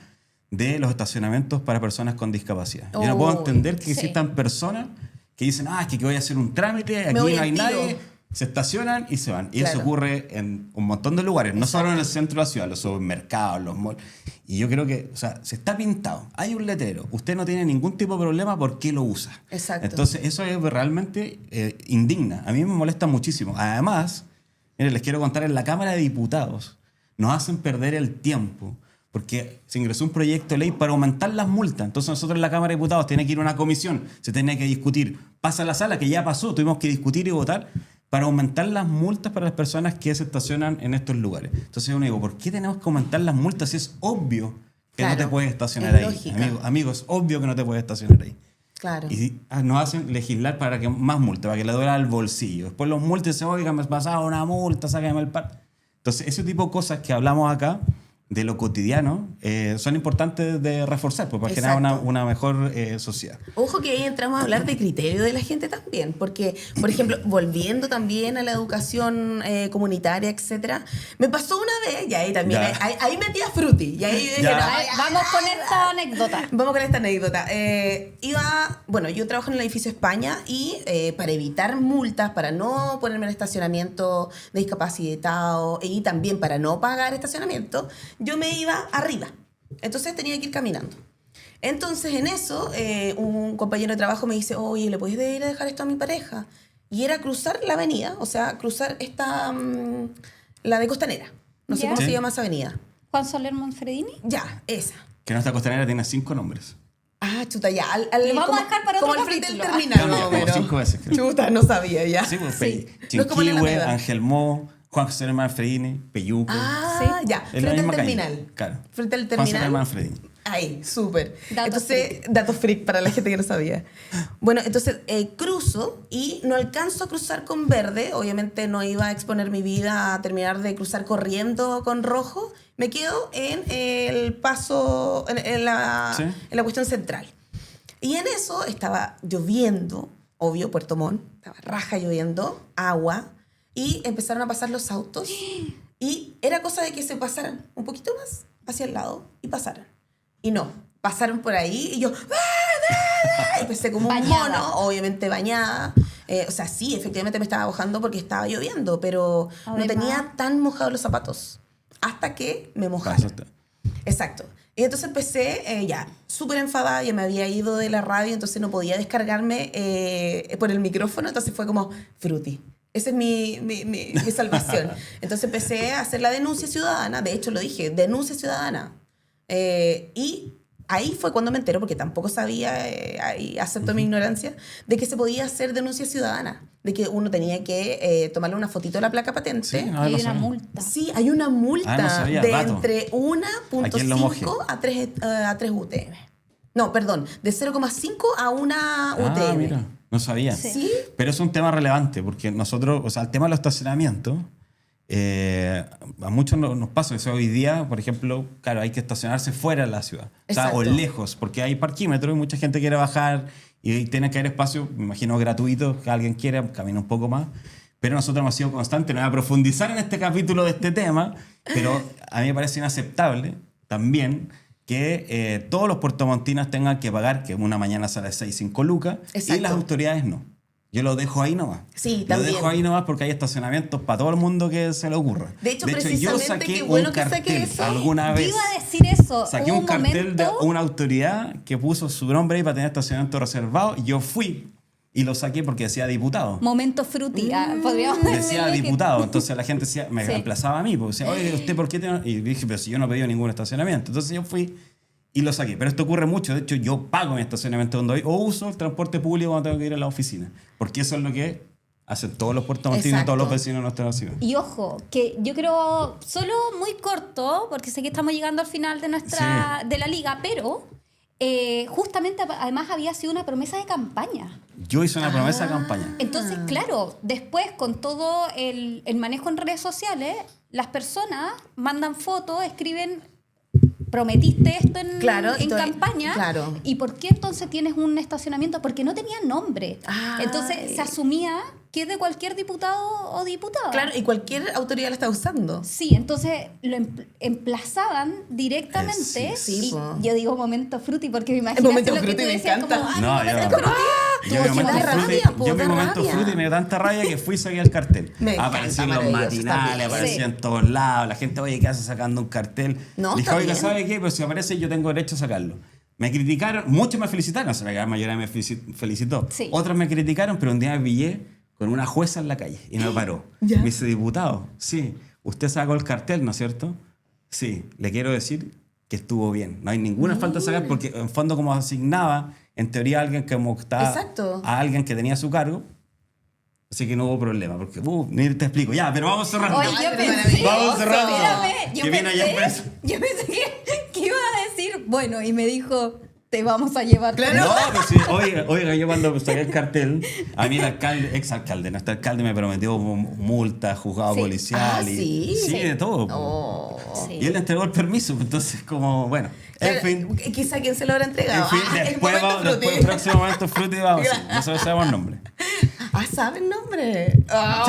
de los estacionamientos para personas con discapacidad. Yo no puedo Uy, entender que sí. existan personas que dicen, es que voy a hacer un trámite, aquí voy no hay al tiro. nadie, se estacionan y se van. Y eso Claro. ocurre en un montón de lugares, no solo en el centro de la ciudad, los supermercados, los malls. Y yo creo que, o sea, se está pintado, hay un letrero, usted no tiene ningún tipo de problema, ¿por qué lo usa? Exacto. Entonces, eso es realmente indigna. A mí me molesta muchísimo. Además, miren, les quiero contar, en la Cámara de Diputados nos hacen perder el tiempo porque se ingresó un proyecto de ley para aumentar las multas. Entonces nosotros en la Cámara de Diputados tiene que ir a una comisión, se tiene que discutir. Pasa a la sala, que ya pasó, tuvimos que discutir y votar para aumentar las multas para las personas que se estacionan en estos lugares. Entonces uno digo, ¿por qué tenemos que aumentar las multas si es obvio que Claro, no te puedes estacionar es ahí? lógica. Amigo, es obvio que no te puedes estacionar ahí. Claro. Y nos hacen legislar para que más multa, para que le duela al bolsillo. Después los multas se oigan, me pasaba una multa, sácame el par. Entonces, ese tipo de cosas que hablamos acá, de lo cotidiano, son importantes de reforzar, pues, para generar Exacto. una mejor sociedad. Ojo que ahí entramos a hablar de criterio de la gente también, porque, por ejemplo, volviendo también a la educación comunitaria, etcétera, me pasó una vez, y ahí también, Ya. ahí metía frutti, y ahí yo dije, Ya. no, Ay, vamos con esta anécdota. Vamos con esta anécdota. Yo trabajo en el edificio España y para evitar multas, para no ponerme en estacionamiento de discapacitado y también para no pagar estacionamiento, yo me iba arriba. Entonces tenía que ir caminando. Entonces en eso un compañero de trabajo me dice, oye, ¿le puedes ir a dejar esto a mi pareja? Y era cruzar la avenida, o sea, cruzar la de Costanera. No sé Ya. cómo Sí. se llama esa avenida. Juan Soler Monfredini. Ya, esa. Que nuestra costanera tiene 5 nombres. Ah, chuta, ya. Lo vamos a dejar para como otro al frente del capítulo. terminal, Como más o menos. 5 veces, creo. Chuta, no sabía ya. Sí, pues, Sí. No es como en la Chinquihue, Alameda. Ángel Mo, Juan José Manfredini, Peyuco. Ah, Sí. ya. Es la Frente al misma calle. terminal. Claro. Frente al Juan José terminal. Manfredini. Ahí, súper. Datos Entonces, datos freak para la gente que no sabía. Bueno, entonces cruzo y no alcanzo a cruzar con verde. Obviamente no iba a exponer mi vida a terminar de cruzar corriendo con rojo. Me quedo en el paso, en la cuestión central. Y en eso estaba lloviendo, obvio, Puerto Montt, estaba raja lloviendo, agua, y empezaron a pasar los autos. Y era cosa de que se pasaran un poquito más hacia el lado y pasaran. Y no, pasaron por ahí y yo empecé como un Bañada. mono, obviamente bañada. O sea, sí, efectivamente me estaba mojando porque estaba lloviendo, pero no Además- tenía tan mojados los zapatos hasta que me Para mojaron. eso está. Exacto. Y entonces empecé ya súper enfadada, ya me había ido de la radio, entonces no podía descargarme por el micrófono, entonces fue como frutti. Esa es mi salvación. Entonces empecé a hacer la denuncia ciudadana, de hecho lo dije, denuncia ciudadana. Y ahí fue cuando me entero, porque tampoco sabía, ahí acepto mi ignorancia, de que se podía hacer denuncia ciudadana, de que uno tenía que tomarle una fotito de la placa patente. Sí, no, Hay lo una sabía. multa. Sí, hay una multa no sabía, de dato. entre Aquí en Lomoje. 1.5 a 3 UTM. No, perdón, de 0,5 a 1 UTM. Mira, no sabía. Sí. ¿Sí? Pero es un tema relevante porque nosotros, o sea, el tema de los estacionamientos, a muchos nos pasa. O sea, hoy día, por ejemplo, claro, hay que estacionarse fuera de la ciudad. O sea, o Exacto. lejos, porque hay parquímetros y mucha gente quiere bajar y tiene que haber espacio, me imagino, gratuito, que alguien quiera, camina un poco más. Pero nosotros hemos sido constantes. No voy a profundizar en este capítulo de este tema, pero a mí me parece inaceptable también que todos los puertomontinos tengan que pagar, que una mañana sale 6-5 lucas, y Exacto. las autoridades no. Yo lo dejo ahí nomás. Sí, lo también. dejo ahí nomás porque hay estacionamientos para todo el mundo que se le ocurra. De hecho, yo precisamente, saqué qué bueno un que saque cartel eso. alguna Yo vez. iba a decir eso. Saqué Hubo un cartel de momento- una autoridad que puso su nombre ahí para tener estacionamiento reservado. Y yo fui y lo saqué porque decía diputado. Momento fruity, podríamos Decía decirle que- diputado, entonces la gente decía, me Sí. emplazaba a mí, porque decía, oye, ¿usted por qué tiene...? Y dije, pero si yo no he pedido ningún estacionamiento. Entonces yo fui y lo saqué. Pero esto ocurre mucho, de hecho yo pago mi estacionamiento donde voy o uso el transporte público cuando tengo que ir a la oficina. Porque eso es lo que hacen todos los puertomontinos, Exacto. todos los vecinos de nuestra ciudad. Y ojo, que yo creo, solo muy corto, porque sé que estamos llegando al final de de la liga, pero justamente además había sido una promesa de campaña. Yo hice una promesa de campaña. Entonces, claro, después con todo el manejo en redes sociales, las personas mandan fotos, escriben, prometiste esto en, Claro, en entonces, campaña. claro. ¿Y por qué entonces tienes un estacionamiento? Porque no tenía nombre. Ay. Entonces se asumía que es de cualquier diputado o diputada. Claro, y cualquier autoridad la está usando. Sí, entonces lo emplazaban directamente. Sí, y po. yo digo momento fruity porque me imagino momento lo que fruity tú me decías encanta. como, No, mi momento yo- fruity. Yo Tuvo mi que momento dar fruity, rabia, po, yo mi dar momento rabia. fruity me dio tanta rabia que fui y saqué el cartel. Me encanta, Aparecían los maravilloso matinales, también. aparecían Sí. en todos lados. La gente, oye, ¿qué hace sacando un cartel? No, Dije, está oiga, bien. ¿sabe qué? Pero si aparece yo tengo derecho a sacarlo. Me criticaron, muchos me felicitaron, o sea, la gran mayoría me felicitó. Sí. Otros me criticaron, pero un día me pillé con una jueza en la calle y me paró. ¿Ya? Me dice, diputado, sí, usted sacó el cartel, ¿no es cierto? Sí, le quiero decir que estuvo bien. No hay ninguna falta de sacar porque en fondo como asignaba, en teoría, a alguien que como estaba Exacto. a alguien que tenía su cargo, así que no hubo problema. Porque, ni te explico. Ya, pero vamos cerrando. Oye, Ay, yo pero pensé, Vamos cerrando. espérame, Que viene allá preso. yo pensé que iba a decir, bueno, y me dijo, te vamos a llevar. Claro. No, pues sí, oiga, yo cuando saqué el cartel, a mí el alcalde, exalcalde, nuestro alcalde me prometió multa, juzgado Sí. policial Ah, y ¿sí? sí, de todo. Oh. Sí. Y él le entregó el permiso, entonces como, bueno, en fin. Quizá quien se lo habrá En entregado. fin, Ah, el después, momento vamos, después fruity. el próximo momento fruity vamos. Sí, nosotros sabemos el nombre. Ah, ¿saben nombre? Ah.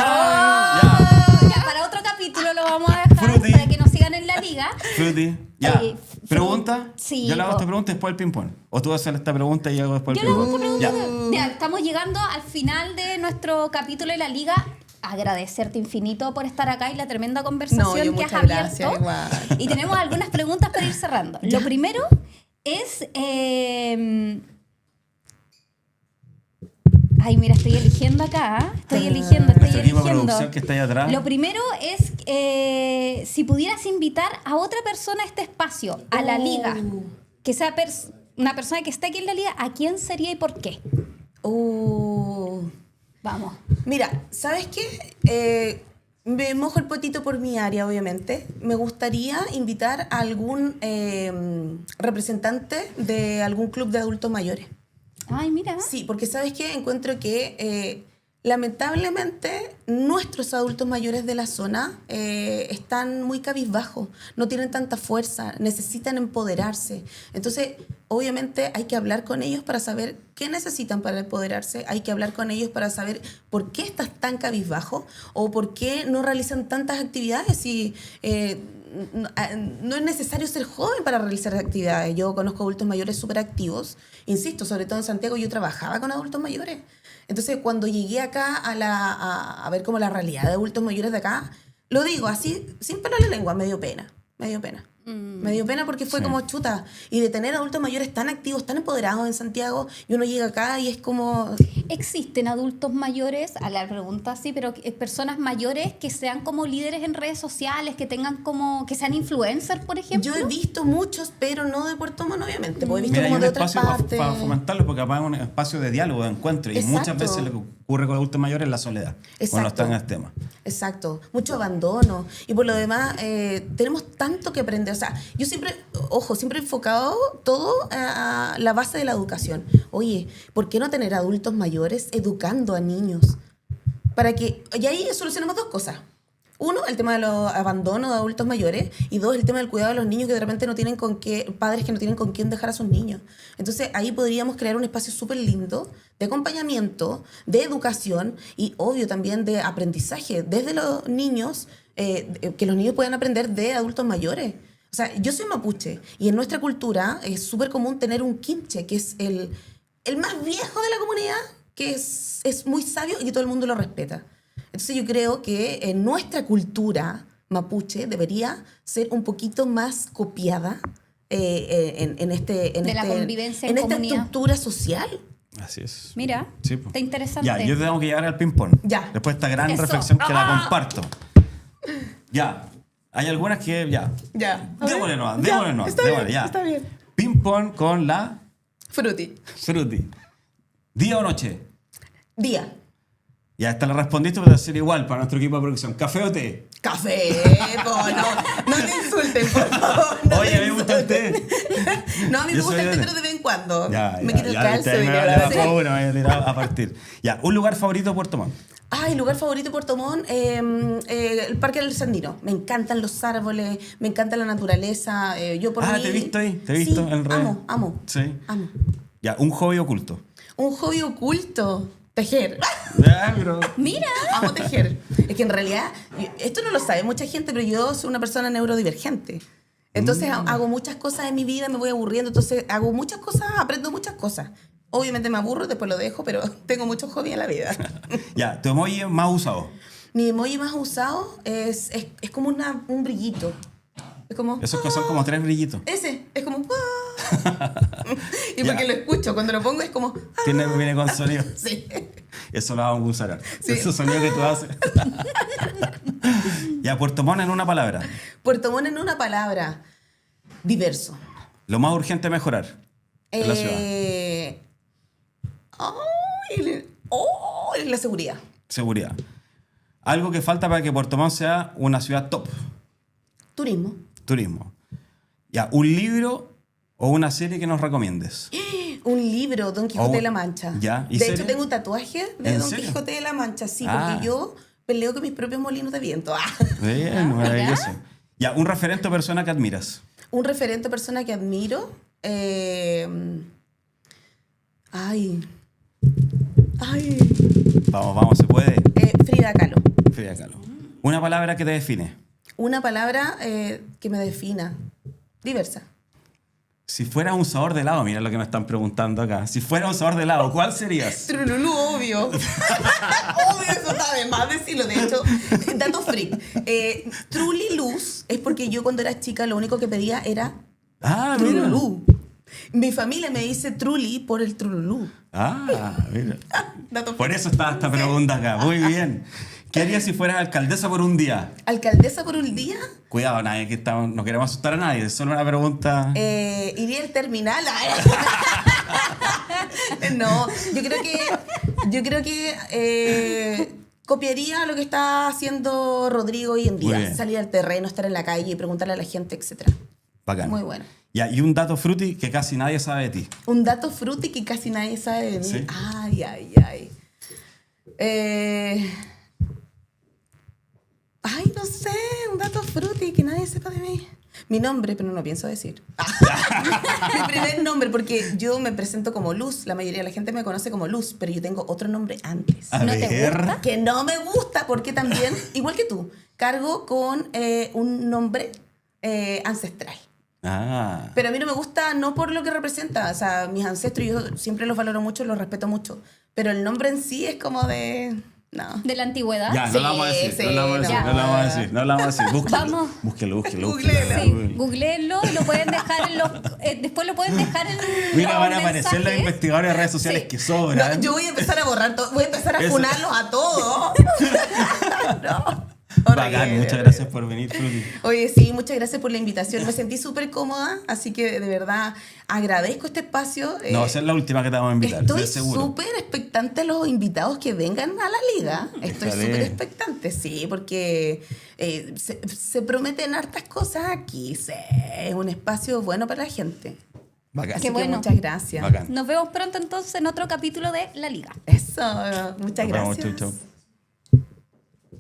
¡Chao! Ya, para otro capítulo lo vamos a dejar Fruity. para que nos sigan en la liga. Fruity. Ya. ¿Pregunta? Sí. Yo le hago esta pregunta y después el ping-pong. O tú haces esta pregunta y yo hago después Yo el le hago ping-pong. esta Ya. pregunta. Ya, estamos llegando al final de nuestro capítulo de la liga. Agradecerte infinito por estar acá y la tremenda conversación No, yo que has muchas abierto. gracias, igual. Y tenemos algunas preguntas para ir cerrando. Lo primero es... Ay, mira, estoy eligiendo acá. Estoy eligiendo. Nuestro equipo de producción que está ahí atrás. Lo primero es si pudieras invitar a otra persona a este espacio, a la liga, que sea una persona que esté aquí en la liga, ¿a quién sería y por qué? Vamos. Mira, ¿sabes qué? Me mojo el potito por mi área, obviamente. Me gustaría invitar a algún representante de algún club de adultos mayores. Ay, mira. Sí, porque ¿sabes qué? Encuentro que lamentablemente nuestros adultos mayores de la zona están muy cabizbajos, no tienen tanta fuerza, necesitan empoderarse. Entonces, obviamente hay que hablar con ellos para saber qué necesitan para empoderarse, hay que hablar con ellos para saber por qué estás tan cabizbajo o por qué no realizan tantas actividades y... no es necesario ser joven para realizar actividades. Yo conozco adultos mayores súper activos. Insisto, sobre todo en Santiago yo trabajaba con adultos mayores. Entonces, cuando llegué acá a ver como la realidad de adultos mayores de acá, lo digo así, sin pelo en la lengua, me dio pena. Me dio pena. Me dio pena porque fue Sí. como chuta. Y de tener adultos mayores tan activos, tan empoderados en Santiago, y uno llega acá y es como... ¿Existen adultos mayores? A la pregunta sí, pero personas mayores que sean como líderes en redes sociales, que tengan como, que sean influencers, por ejemplo. Yo he visto muchos, pero no de Puerto Montt, obviamente. Porque he visto Mira, hay como un de otras espacio partes. para fomentarlo, porque aparte es un espacio de diálogo, de encuentro. Y Exacto. muchas veces lo que ocurre con adultos mayores es la soledad. Cuando están en el tema. Exacto, mucho abandono. Y por lo demás, tenemos tanto que aprender. O sea, yo siempre, ojo, siempre he enfocado todo a la base de la educación. Oye, ¿por qué no tener adultos mayores educando a niños? Y ahí solucionamos dos cosas. Uno, el tema de los abandonos de adultos mayores. Y dos, el tema del cuidado de los niños que de repente no tienen con qué, padres que no tienen con quién dejar a sus niños. Entonces ahí podríamos crear un espacio súper lindo de acompañamiento, de educación y obvio también de aprendizaje desde los niños, que los niños puedan aprender de adultos mayores. O sea, yo soy mapuche y en nuestra cultura es súper común tener un quinche, que es el más viejo de la comunidad, que es muy sabio y que todo el mundo lo respeta. Entonces yo creo que en nuestra cultura mapuche debería ser un poquito más copiada en la convivencia en esta comunidad. Estructura social. Así es. Mira, Sí, po. está interesante. Ya, yo te tengo que llevar al ping-pong. Ya. Después de esta gran Eso. reflexión que la comparto. Ya. Hay algunas que ya. Ya. Démosle nomás, Ya, démosle nomás. está Démosle, bien, ya. está bien. Ping-pong con la Fruti. Fruti. ¿Día o noche? Día. Ya, esta la respondiste, pero va a ser igual para nuestro equipo de producción. ¿Café o té? Café, no te insulten, por favor. No Oye, te a mí me gusta el té. insulten. No, a mí me Yo gusta soy el té, de- pero de vez en cuando. Ya, me ya, quito el ya, calcio. viste, y me ahora va sí. a uno, me voy a tirar a partir. Ya, ¿un lugar favorito de Puerto Montt? Ay, lugar favorito de Puerto Montt, el Parque del Sandino. Me encantan los árboles, me encanta la naturaleza. Yo por mí... Te he visto ahí, te he visto Sí, en redes. amo. Sí. Amo. Ya, un hobby oculto. Un hobby oculto. Tejer. Ya, pero... Mira, Amo tejer. Es que en realidad, esto no lo sabe mucha gente, pero yo soy una persona neurodivergente. Entonces hago muchas cosas en mi vida, me voy aburriendo, entonces hago muchas cosas, aprendo muchas cosas. Obviamente me aburro, después lo dejo, pero tengo muchos hobbies en la vida. Ya, tu emoji más usado. Mi emoji más usado es como un brillito. Es como... Esos que son como 3 brillitos. Ese, es como... y Ya. porque lo escucho, cuando lo pongo es como... Viene con sonido. Sí. Eso lo vamos a usar. Sí. Esos sonidos que tú haces. Ya, Puerto Montt en una palabra. Puerto Montt en una palabra. Diverso. Lo más urgente mejorar en la ciudad. La seguridad. Seguridad. Algo que falta para que Puerto Montt sea una ciudad top. Turismo. Turismo. Ya, un libro o una serie que nos recomiendes. Un libro, Don Quijote de la Mancha. Ya, ¿y De serie? hecho, tengo un tatuaje de ¿En Don serio? Quijote de la Mancha, sí, Ah. porque yo peleo con mis propios molinos de viento. Bien, maravilloso. Ya, un referente o persona que admiras. Un referente persona que admiro. Ay. Vamos, se puede. Frida Kahlo. Frida Kahlo. Una palabra que te define. Una palabra que me defina. Diversa. Si fueras un sabor de helado, mira lo que me están preguntando acá. Si fueras un sabor de helado, ¿cuál serías? Trululú, obvio. Obvio, eso está de más decirlo. De hecho, dato freak. Truliluz es porque yo cuando era chica lo único que pedía era Ah, mira. Trululú. Mi familia me dice Truli por el Trululú. Ah, mira. Dato Por freak. eso está esta pregunta acá. Muy bien. ¿Qué harías si fueras alcaldesa por un día? ¿Alcaldesa por un día? Cuidado, nadie, que no queremos asustar a nadie. Es solo una pregunta. ¿Iría al terminal? No, yo creo que copiaría lo que está haciendo Rodrigo hoy en Muy día. bien. Salir al terreno, estar en la calle y preguntarle a la gente, etc. Bacán. Muy bueno. Ya, y un dato fruity que casi nadie sabe de ti. Un dato fruity que casi nadie sabe de mí. Sí. Ay. Ay, no sé, un dato fruity que nadie sepa de mí. Mi nombre, pero no lo pienso decir. Mi primer nombre, porque yo me presento como Luz. La mayoría de la gente me conoce como Luz, pero yo tengo otro nombre antes. A ¿No te ver. gusta? Que no me gusta, porque también, igual que tú, cargo con un nombre ancestral. Ah. Pero a mí no me gusta, no por lo que representa. O sea, mis ancestros yo siempre los valoro mucho, los respeto mucho. Pero el nombre en sí es como de... No. de la antigüedad. Ya, no Sí, la vamos a decir, sí, no la vamos a decir, no. no la vamos a decir, no la vamos a decir. Búsquelo, Vamos. búsquelo. Googlelo. Sí, googleenlo y lo pueden dejar en los... después lo pueden dejar en Mira, los van a aparecer los mensajes. investigadores de redes sociales Sí. que sobran. No, yo voy a empezar a borrar todo, voy a empezar a Eso. funarlos a todos. No. Bacán, Horrible, muchas horrible. gracias por venir, Fruti. Oye, sí, muchas gracias por la invitación. Me sentí súper cómoda, así que de verdad agradezco este espacio. No va a ser la última que te vamos a invitar, Estoy de seguro. súper expectante a los invitados que vengan a la liga. Estoy Déjale. súper expectante, sí, porque se prometen hartas cosas aquí. Sí, es un espacio bueno para la gente. Bacán. Así Qué que bueno. muchas gracias. Bacán. Nos vemos pronto entonces en otro capítulo de La Liga. Eso, muchas Nos vemos, gracias. chau, chau.